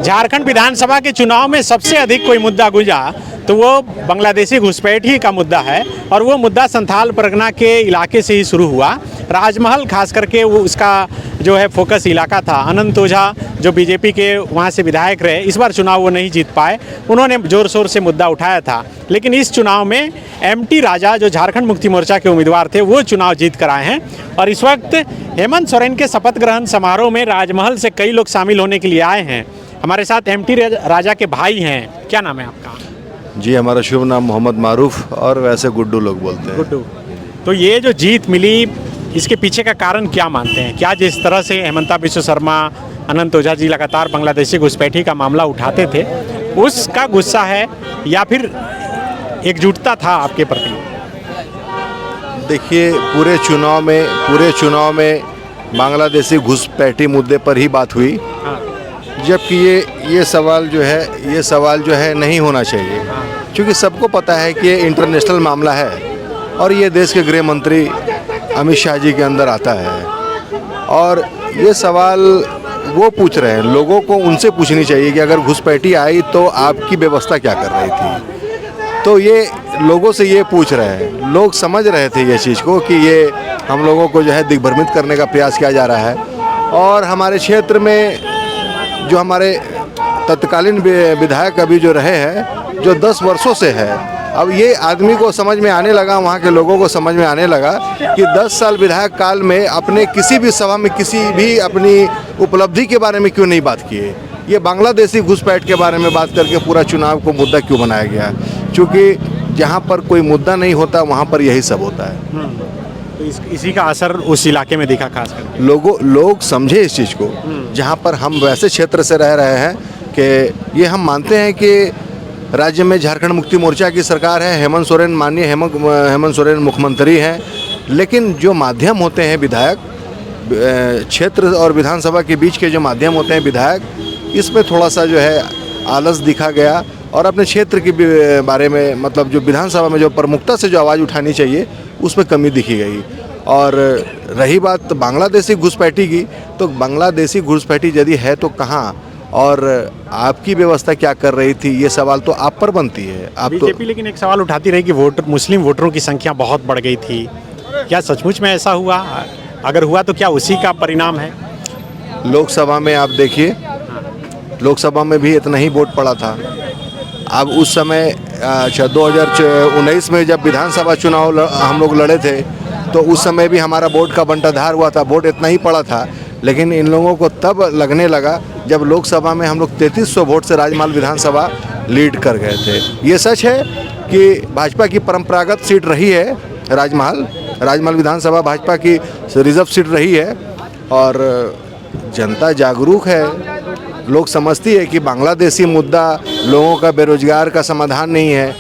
झारखंड विधानसभा के चुनाव में सबसे अधिक कोई मुद्दा गुंजा तो वो बांग्लादेशी घुसपैठी का मुद्दा है और वो मुद्दा संथाल परगना के इलाके से ही शुरू हुआ। राजमहल खास करके वो उसका जो है फोकस इलाका था। अनंत ओझा जो बीजेपी के वहाँ से विधायक रहे, इस बार चुनाव वो नहीं जीत पाए, उन्होंने ज़ोर शोर से मुद्दा उठाया था। लेकिन इस चुनाव में एमटी राजा जो झारखंड मुक्ति मोर्चा के उम्मीदवार थे वो चुनाव जीत कर आए हैं और इस वक्त हेमंत सोरेन के शपथ ग्रहण समारोह में राजमहल से कई लोग शामिल होने के लिए आए हैं। हमारे साथ एमटी राजा के भाई हैं, क्या नाम है आपका? जी, हमारा शुभ नाम मोहम्मद मारूफ और वैसे गुड्डू लोग बोलते हैं। गुड्डू। तो ये जो जीत मिली, इसके पीछे का कारण क्या मानते हैं? क्या जिस तरह से हेमंता बिश्व शर्मा, अनंत ओझा जी लगातार बांग्लादेशी घुसपैठी का मामला उठाते थे, उसका गुस्सा है या फिर एकजुटता था आपके प्रति? देखिए, पूरे चुनाव में बांग्लादेशी घुसपैठी मुद्दे पर ही बात हुई, जबकि ये सवाल जो है नहीं होना चाहिए, क्योंकि सबको पता है कि ये इंटरनेशनल मामला है और ये देश के गृह मंत्री अमित शाह जी के अंदर आता है और ये सवाल वो पूछ रहे हैं। लोगों को उनसे पूछनी चाहिए कि अगर घुसपैठी आई तो आपकी व्यवस्था क्या कर रही थी। तो ये लोगों से ये पूछ रहे हैं। लोग समझ रहे थे ये चीज़ को कि ये हम लोगों को जो है दिग्भ्रमित करने का प्रयास किया जा रहा है। और हमारे क्षेत्र में जो हमारे तत्कालीन विधायक अभी जो रहे हैं, जो 10 वर्षों से है, अब ये आदमी को समझ में आने लगा, वहाँ के लोगों को समझ में आने लगा कि 10 साल विधायक काल में अपने किसी भी सभा में किसी भी अपनी उपलब्धि के बारे में क्यों नहीं बात किए। ये बांग्लादेशी घुसपैठ के बारे में बात करके पूरा चुनाव को मुद्दा क्यों बनाया गया? क्योंकि जहाँ पर कोई मुद्दा नहीं होता वहाँ पर यही सब होता है। तो इसी का असर उस इलाके में दिखा खास कर। लोग समझे इस चीज़ को। जहाँ पर हम वैसे क्षेत्र से रह रहे हैं कि ये हम मानते हैं कि राज्य में झारखंड मुक्ति मोर्चा की सरकार है, हेमंत सोरेन, माननीय हेमंत सोरेन मुख्यमंत्री हैं, लेकिन जो माध्यम होते हैं विधायक, क्षेत्र और विधानसभा के बीच के जो माध्यम होते हैं विधायक, इसमें थोड़ा सा जो है आलस दिखा गया और अपने क्षेत्र के बारे में, मतलब जो विधानसभा में जो प्रमुखता से जो आवाज़ उठानी चाहिए उसमें कमी दिखी गई। और रही बात बांग्लादेशी घुसपैठी की, तो बांग्लादेशी घुसपैठी यदि है तो कहाँ और आपकी व्यवस्था क्या कर रही थी, ये सवाल तो आप पर बनती है। आप बीजेपी लेकिन एक सवाल उठाती रही कि मुस्लिम वोटरों की संख्या बहुत बढ़ गई थी। क्या सचमुच में ऐसा हुआ? अगर हुआ तो क्या उसी का परिणाम है? लोकसभा में आप देखिए, लोकसभा में भी इतना ही वोट पड़ा था। अब उस समय 2019 में जब विधानसभा चुनाव हम लोग लड़े थे तो उस समय भी हमारा वोट का बंटाधार हुआ था, वोट इतना ही पड़ा था। लेकिन इन लोगों को तब लगने लगा जब लोकसभा में हम लोग 3300 वोट से राजमहल विधानसभा लीड कर गए थे। ये सच है कि भाजपा की परंपरागत सीट रही है राजमहल विधानसभा भाजपा की रिजर्व सीट रही है और जनता जागरूक है। लोग समझती है कि बांग्लादेशी मुद्दा लोगों का बेरोजगार का समाधान नहीं है,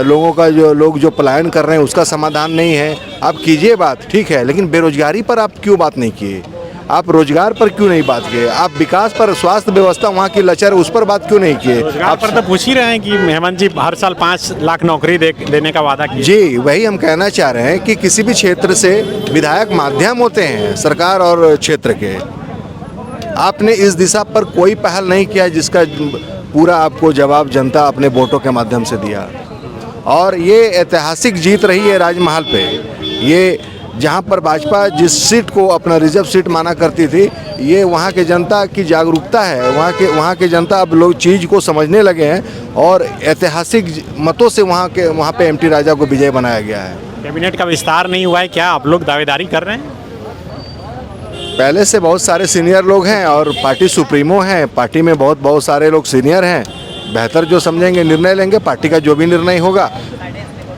लोगों का जो पलायन कर रहे हैं उसका समाधान नहीं है। आप कीजिए बात, ठीक है, लेकिन बेरोजगारी पर आप क्यों बात नहीं किए? आप रोजगार पर क्यों नहीं बात किए? आप विकास पर, स्वास्थ्य व्यवस्था वहाँ की लचर, उस पर बात क्यों नहीं किए? रोजगार पर तो पूछ ही रहे हैं कि हेमंत जी हर साल 5 लाख नौकरी देने का वादा किया। जी, वही हम कहना चाह रहे हैं कि किसी भी क्षेत्र से विधायक माध्यम होते हैं सरकार और क्षेत्र के। आपने इस दिशा पर कोई पहल नहीं किया जिसका पूरा आपको जवाब जनता अपने वोटों के माध्यम से दिया। और ये ऐतिहासिक जीत रही है राजमहल पे। ये जहाँ पर भाजपा जिस सीट को अपना रिजर्व सीट माना करती थी, ये वहाँ के जनता की जागरूकता है। वहाँ के जनता अब लोग चीज़ को समझने लगे हैं और ऐतिहासिक मतों से वहाँ पे एमटी राजा को विजय बनाया गया है। कैबिनेट का विस्तार नहीं हुआ है, क्या आप लोग दावेदारी कर रहे हैं? पहले से बहुत सारे सीनियर लोग हैं और पार्टी सुप्रीमो हैं, पार्टी में बहुत सारे लोग सीनियर हैं। बेहतर जो समझेंगे निर्णय लेंगे, पार्टी का जो भी निर्णय होगा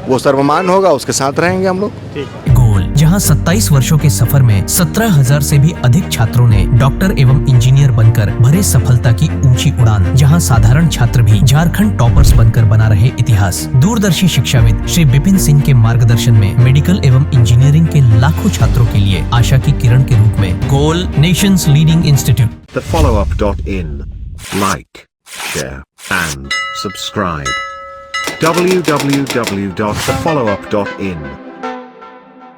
वो सर्वमान्य होगा, उसके साथ रहेंगे हम लोग। गोल, जहां 27 वर्षों के सफर में 17,000 से भी अधिक छात्रों ने डॉक्टर एवं इंजीनियर बनकर भरे सफलता की ऊंची उड़ान, जहां साधारण छात्र भी झारखंड टॉपर्स बनकर बना रहे इतिहास। दूरदर्शी शिक्षाविद श्री विपिन सिंह के मार्गदर्शन में मेडिकल एवं इंजीनियरिंग के लाखों छात्रों के लिए आशा की किरण के रूप में goal, nations leading institute. thefollowup.in. Like, share and subscribe. www.thefollowup.in